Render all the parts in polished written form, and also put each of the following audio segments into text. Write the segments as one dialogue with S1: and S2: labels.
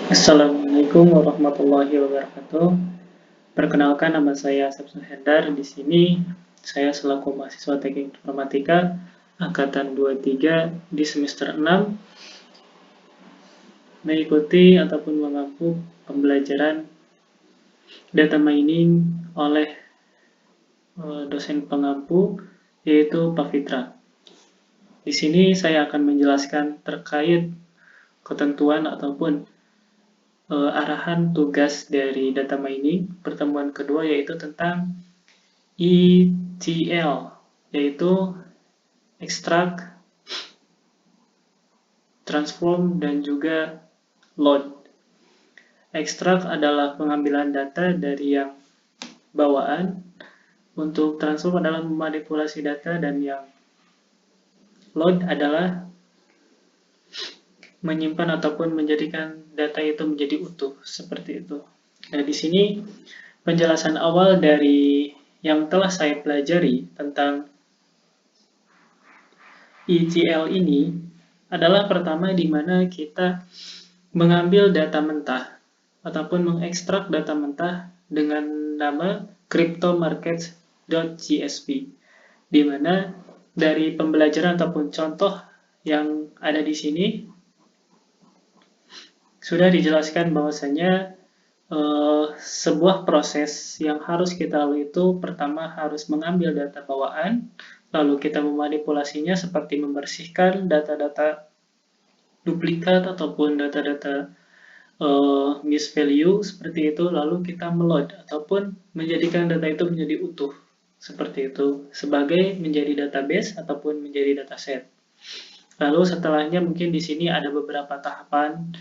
S1: Assalamualaikum warahmatullahi wabarakatuh. Perkenalkan, nama saya Sabsun Hendar. Di sini saya selaku mahasiswa Teknik Informatika angkatan 23 di semester 6 mengikuti ataupun mengampu pembelajaran data mining oleh dosen pengampu yaitu Pak Fitra. Di sini saya akan menjelaskan terkait ketentuan ataupun arahan tugas dari data mining pertemuan kedua, yaitu tentang ETL, yaitu extract, transform, dan juga load. Extract adalah pengambilan data dari yang bawaan, untuk transform adalah memanipulasi data, dan yang load adalah menyimpan ataupun menjadikan data itu menjadi utuh, seperti itu. Nah, di sini penjelasan awal dari yang telah saya pelajari tentang ETL ini adalah pertama di mana kita mengambil data mentah ataupun mengekstrak data mentah dengan nama cryptomarkets.csv, di mana dari pembelajaran ataupun contoh yang ada di sini sudah dijelaskan bahwasanya sebuah proses yang harus kita lalui itu pertama harus mengambil data bawaan, lalu kita memanipulasinya seperti membersihkan data-data duplikat ataupun data-data misvalue seperti itu, lalu kita meload ataupun menjadikan data itu menjadi utuh seperti itu sebagai menjadi database ataupun menjadi dataset. Lalu setelahnya mungkin di sini ada beberapa tahapan,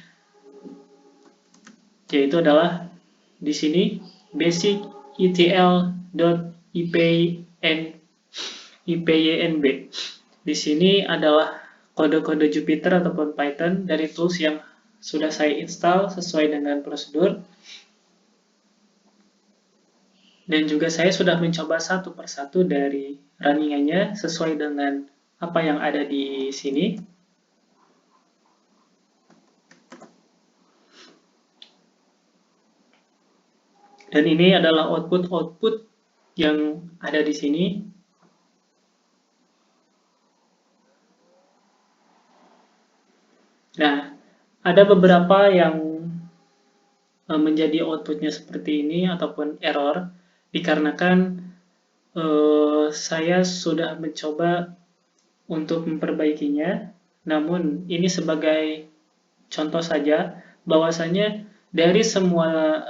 S1: yaitu adalah di sini basic etl.ipynb. Di sini adalah kode-kode Jupyter ataupun Python dari tools yang sudah saya install sesuai dengan prosedur. Dan juga saya sudah mencoba satu persatu dari runningannya sesuai dengan apa yang ada di sini. Dan ini adalah output yang ada di sini. Nah, ada beberapa yang menjadi outputnya seperti ini ataupun error dikarenakan saya sudah mencoba untuk memperbaikinya. Namun ini sebagai contoh saja bahwasanya dari semua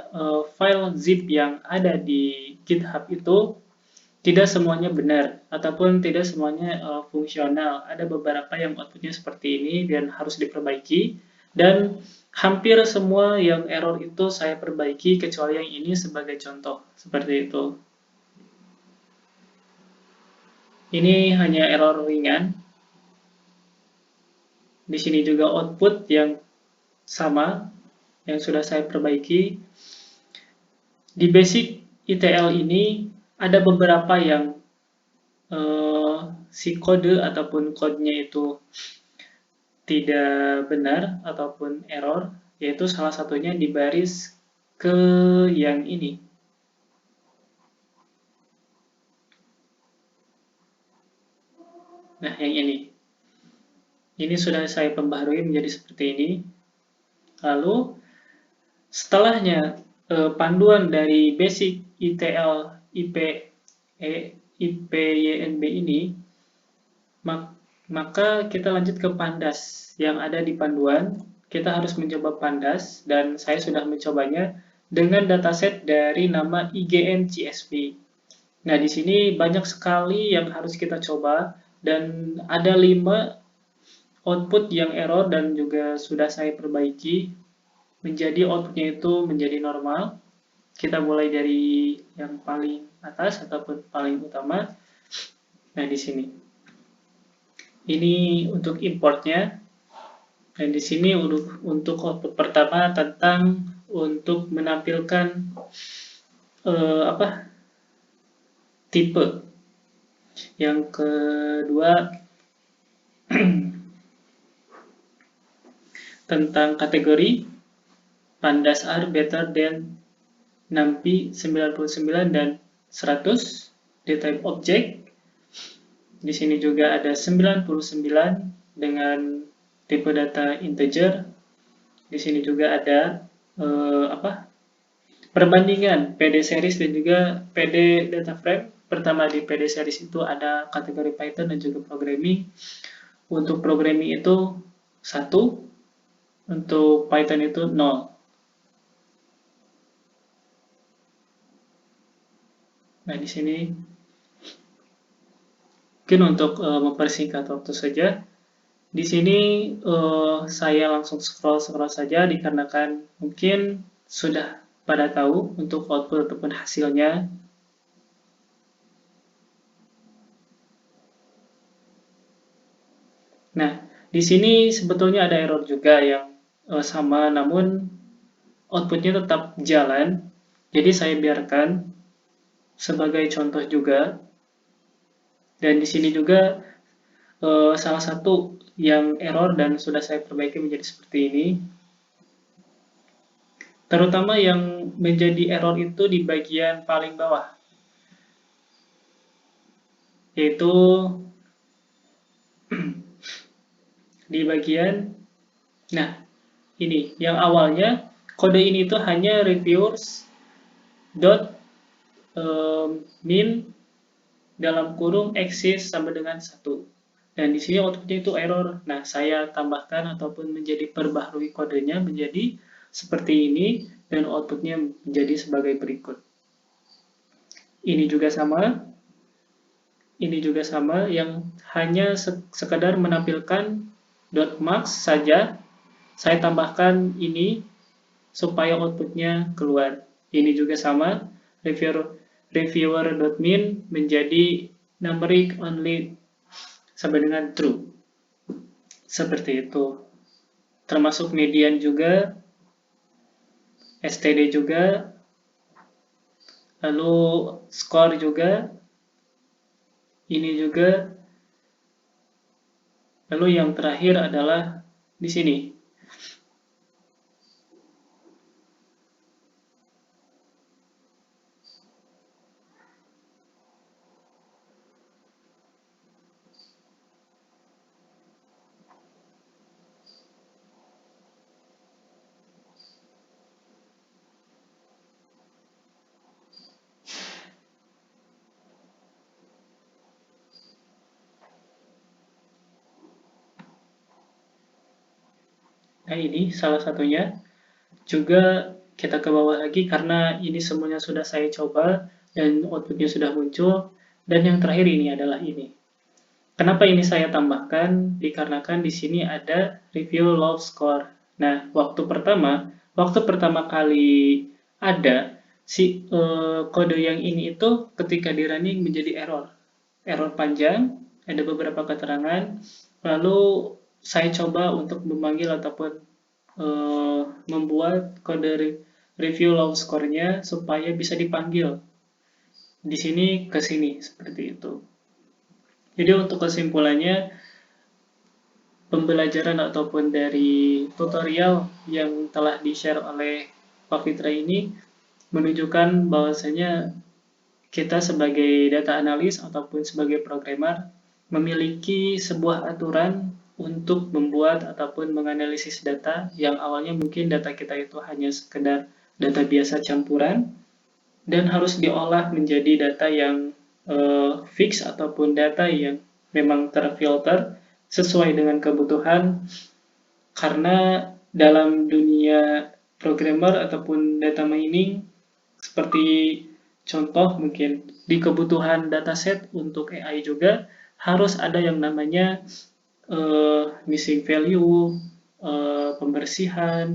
S1: file zip yang ada di GitHub itu tidak semuanya benar ataupun tidak semuanya fungsional. Ada beberapa yang outputnya seperti ini dan harus diperbaiki, dan hampir semua yang error itu saya perbaiki kecuali yang ini sebagai contoh seperti itu. Ini hanya error ringan. Di sini juga output yang sama yang sudah saya perbaiki. Di basic ETL ini ada beberapa yang si kode ataupun kodenya itu tidak benar ataupun error, yaitu salah satunya di baris ke yang ini. Nah, yang ini. Ini sudah saya pembaharui menjadi seperti ini. Lalu, setelahnya panduan dari basic ETL IPYNB ini, maka kita lanjut ke pandas yang ada di panduan. Kita harus mencoba pandas, dan saya sudah mencobanya dengan dataset dari nama IGN CSV. Nah, di sini banyak sekali yang harus kita coba, dan ada 5 output yang error dan juga sudah saya perbaiki menjadi outputnya itu menjadi normal. Kita mulai dari yang paling atas ataupun paling utama. Nah, di sini. Ini untuk importnya. Dan di sini untuk output pertama tentang untuk menampilkan tipe. Yang kedua tentang kategori. pandas are better than NumPy 99 dan 100 dtype object. Di sini juga ada 99 dengan tipe data integer. Di sini juga ada perbandingan PD series dan juga PD data frame. Pertama di PD series itu ada kategori Python dan juga programming. Untuk programming itu 1, untuk Python itu 0. Nah, di sini mungkin untuk mempersingkat waktu saja. Di sini saya langsung scroll saja dikarenakan mungkin sudah pada tahu untuk output ataupun hasilnya. Nah, di sini sebetulnya ada error juga yang sama, namun outputnya tetap jalan. Jadi saya biarkan sebagai contoh juga. Dan di sini juga salah satu yang error dan sudah saya perbaiki menjadi seperti ini. Terutama yang menjadi error itu di bagian paling bawah, yaitu di bagian, nah ini yang awalnya kode ini itu hanya reviewers dot min dalam kurung exist sampai dengan 1, dan di sini outputnya itu error. Nah, saya tambahkan ataupun menjadi perbaharui kodenya menjadi seperti ini dan outputnya menjadi sebagai berikut. Ini juga sama, yang hanya sekedar menampilkan .max saja. Saya tambahkan ini supaya outputnya keluar. Ini juga sama, reviewer.min menjadi numeric only sampai dengan true. Seperti itu. Termasuk median juga, std juga, lalu score juga, ini juga. Lalu yang terakhir adalah di sini. Nah, ini salah satunya. Juga kita ke bawah lagi karena ini semuanya sudah saya coba dan outputnya sudah muncul. Dan yang terakhir ini adalah ini. Kenapa ini saya tambahkan? Dikarenakan di sini ada review log score. Nah, waktu pertama kali ada kode yang ini itu ketika di running menjadi error panjang, ada beberapa keterangan. Lalu saya coba untuk memanggil ataupun membuat kode review log score-nya supaya bisa dipanggil di sini ke sini seperti itu. Jadi untuk kesimpulannya, pembelajaran ataupun dari tutorial yang telah di-share oleh Pak Fitra ini menunjukkan bahwasanya kita sebagai data analis ataupun sebagai programmer memiliki sebuah aturan untuk membuat ataupun menganalisis data yang awalnya mungkin data kita itu hanya sekedar data biasa campuran dan harus diolah menjadi data yang fix ataupun data yang memang terfilter sesuai dengan kebutuhan, karena dalam dunia programmer ataupun data mining seperti contoh mungkin di kebutuhan dataset untuk AI juga harus ada yang namanya missing value, pembersihan,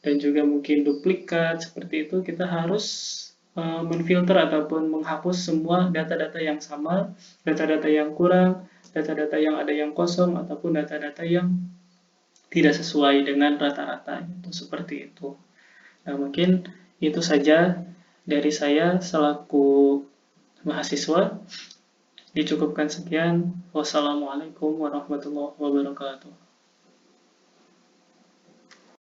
S1: dan juga mungkin duplikat. Seperti itu kita harus menfilter ataupun menghapus semua data-data yang sama, data-data yang kurang, data-data yang ada yang kosong, ataupun data-data yang tidak sesuai dengan rata-rata. Seperti itu. Nah, mungkin itu saja dari saya selaku mahasiswa. Dicukupkan sekian. Wassalamualaikum warahmatullahi wabarakatuh.